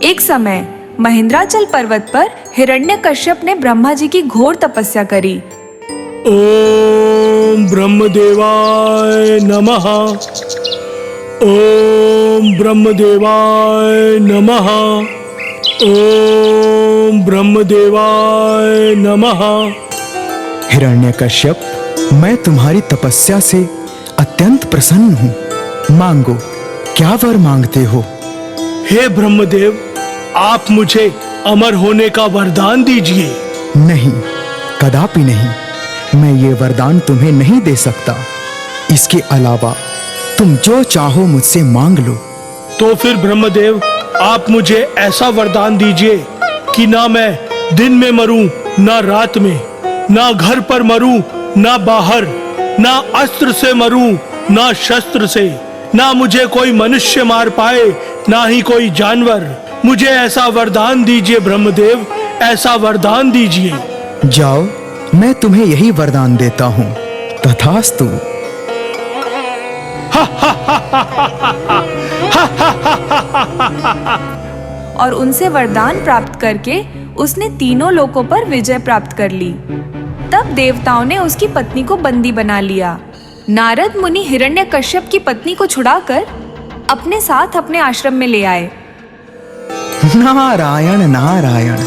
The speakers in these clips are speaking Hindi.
एक समय महेंद्राचल पर्वत पर हिरण्यकश्यप ने ब्रह्मा जी की घोर तपस्या करी। ओम ब्रह्मदेवाय नमः। ओम ब्रह्मदेवाय नमः। ओम ब्रह्मदेवाय नमः। हिरण्यकश्यप, मैं तुम्हारी तपस्या से अत्यंत प्रसन्न हूँ। मांगो, क्या वर मांगते हो? हे ब्रह्मदेव, आप मुझे अमर होने का वरदान दीजिए। नहीं, कदापि नहीं। मैं ये वरदान तुम्हें नहीं दे सकता। इसके अलावा तुम जो चाहो मुझसे मांग लो। तो फिर ब्रह्मदेव, आप मुझे ऐसा वरदान दीजिए कि ना मैं दिन में मरूं, ना रात में, ना घर पर मरूं, ना बाहर, ना अस्त्र से मरूं, ना शस्त्र से, ना मुझे कोई मनुष्य मार पाए, ना ही कोई जानवर। मुझे ऐसा वरदान दीजिए ब्रह्मदेव, ऐसा वरदान दीजिए। जाओ, मैं तुम्हें यही वरदान देता हूँ। तथास्तु। और उनसे वरदान प्राप्त करके उसने तीनों लोकों पर विजय प्राप्त कर ली। तब देवताओं ने उसकी पत्नी को बंदी बना लिया। नारद मुनि हिरण्यकश्यप की पत्नी को छुड़ाकर अपने साथ अपने आश्रम में ले आए। नारायण नारायण।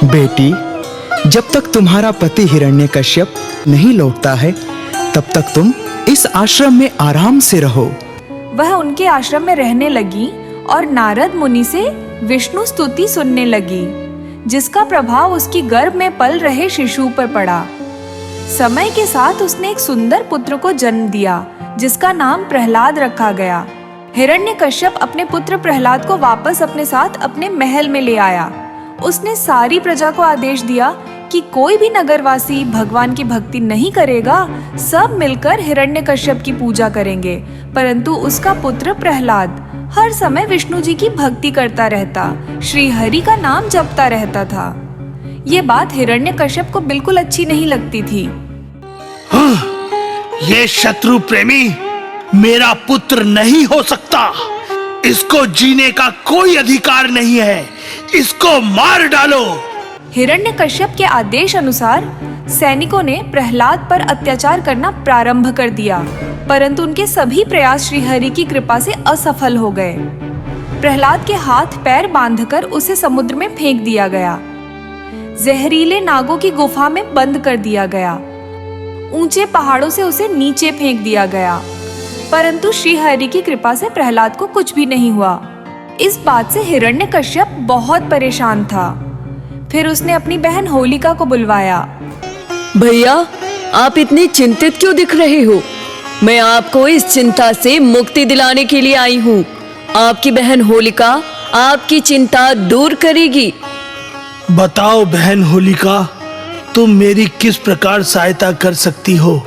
बेटी, जब तक तुम्हारा पति हिरण्यकश्यप नहीं लौटता है, तब तक तुम इस आश्रम में आराम से रहो। वह उनके आश्रम में रहने लगी और नारद मुनि से विष्णु स्तुति सुनने लगी, जिसका प्रभाव उसकी गर्भ में पल रहे शिशु पर पड़ा। समय के साथ उसने एक सुंदर पुत्र को जन्म दिया, जिसका नाम प्रहलाद रखा गया। हिरण्यकश्यप अपने पुत्र प्रहलाद को वापस अपने साथ अपने महल में ले आया। उसने सारी प्रजा को आदेश दिया कि कोई भी नगरवासी भगवान की भक्ति नहीं करेगा, सब मिलकर हिरण्यकश्यप की पूजा करेंगे। परंतु उसका पुत्र प्रहलाद हर समय विष्णु जी की भक्ति करता रहता, श्री हरि का नाम जपता रहता था। ये बात हिरण्यकश्यप को बिल्कुल अच्छी नहीं लगती थी। ये शत्रु प्रेमी मेरा पुत्र नहीं हो सकता। इसको जीने का कोई अधिकार नहीं है। इसको मार डालो। हिरण्यकश्यप के आदेश अनुसार सैनिकों ने प्रहलाद पर अत्याचार करना प्रारंभ कर दिया, परंतु उनके सभी प्रयास श्रीहरि की कृपा से असफल हो गए। प्रहलाद के हाथ पैर बांधकर उसे समुद्र में फेंक दिया गया। जहरीले नागों की गुफा में बंद कर दिया गया। ऊंचे पहाड़ों से उसे नीचे फेंक दिया गया, परंतु श्रीहरि की कृपा से प्रहलाद को कुछ भी नहीं हुआ। इस बात से हिरण्यकश्यप बहुत परेशान था। फिर उसने अपनी बहन होलिका को बुलवाया। भैया, आप इतनी चिंतित क्यों दिख रहे हो? मैं आपको इस चिंता से मुक्ति दिलाने के लिए आई हूँ। आपकी बहन होलिका आपकी चिंता दूर करेगी। बताओ बहन होलिका, तुम मेरी किस प्रकार सहायता कर सकती हो?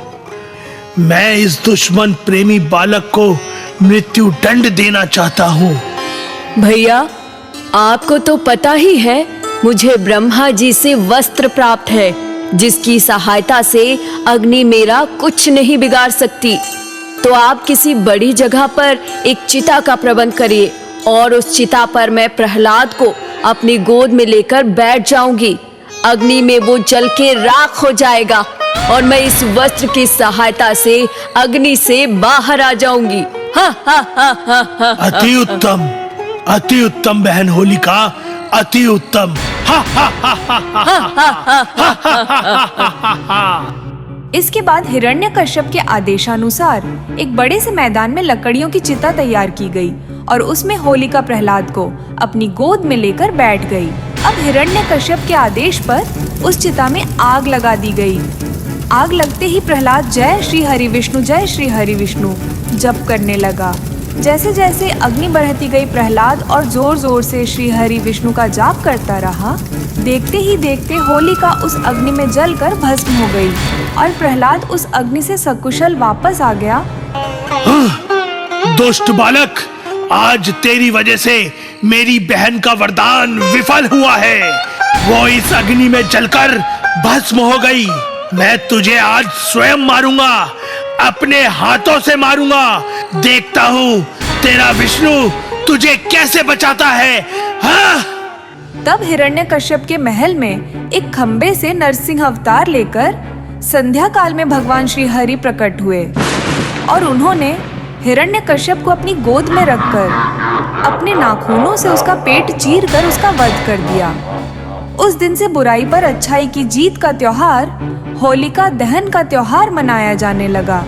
मैं इस दुश्मन प्रेमी बालक को मृत्यु दंड देना चाहता हूँ। भैया, आपको तो पता ही है, मुझे ब्रह्मा जी से वस्त्र प्राप्त है, जिसकी सहायता से अग्नि मेरा कुछ नहीं बिगाड़ सकती। तो आप किसी बड़ी जगह पर एक चिता का प्रबंध करिए और उस चिता पर मैं प्रहलाद को अपनी गोद में लेकर बैठ जाऊंगी। अग्नि में वो जल के राख हो जाएगा और मैं इस वस्त्र की सहायता से अग्नि से बाहर आ जाऊंगी। हा हा हा हा हा। अति उत्तम, अति उत्तम बहन होलिका, अति उत्तम। हा हा हा हा हा। इसके बाद हिरण्यकश्यप के आदेशानुसार एक बड़े से मैदान में लकड़ियों की चिता तैयार की गई और उसमें होलिका प्रहलाद को अपनी गोद में लेकर बैठ गई। अब हिरण्यकश्यप के आदेश पर उस चिता में आग लगा दी गई। आग लगते ही प्रहलाद जय श्री हरि विष्णु, जय श्री हरि विष्णु जप करने लगा। जैसे जैसे अग्नि बढ़ती गई, प्रहलाद और जोर जोर से श्री हरि विष्णु का जाप करता रहा। देखते ही देखते होलिका उस अग्नि में जलकर भस्म हो गई और प्रहलाद उस अग्नि से सकुशल वापस आ गया। दुष्ट बालक, आज तेरी वजह से मेरी बहन का वरदान विफल हुआ है। वो इस अग्नि में जलकर भस्म हो गई। मैं तुझे आज स्वयं मारूंगा, अपने हाथों से मारूंगा। देखता हूँ तेरा विष्णु तुझे कैसे बचाता है। हाँ? तब हिरण्यकश्यप के महल में एक खंबे से नरसिंह अवतार लेकर संध्या काल में भगवान श्री हरि प्रकट हुए और उन्होंने हिरण्यकश्यप को अपनी गोद में रखकर अपने नाखूनों से उसका पेट चीर कर उसका वध कर दिया। उस दिन से बुराई पर अच्छाई की जीत का त्योहार होलिका दहन का त्योहार मनाया जाने लगा।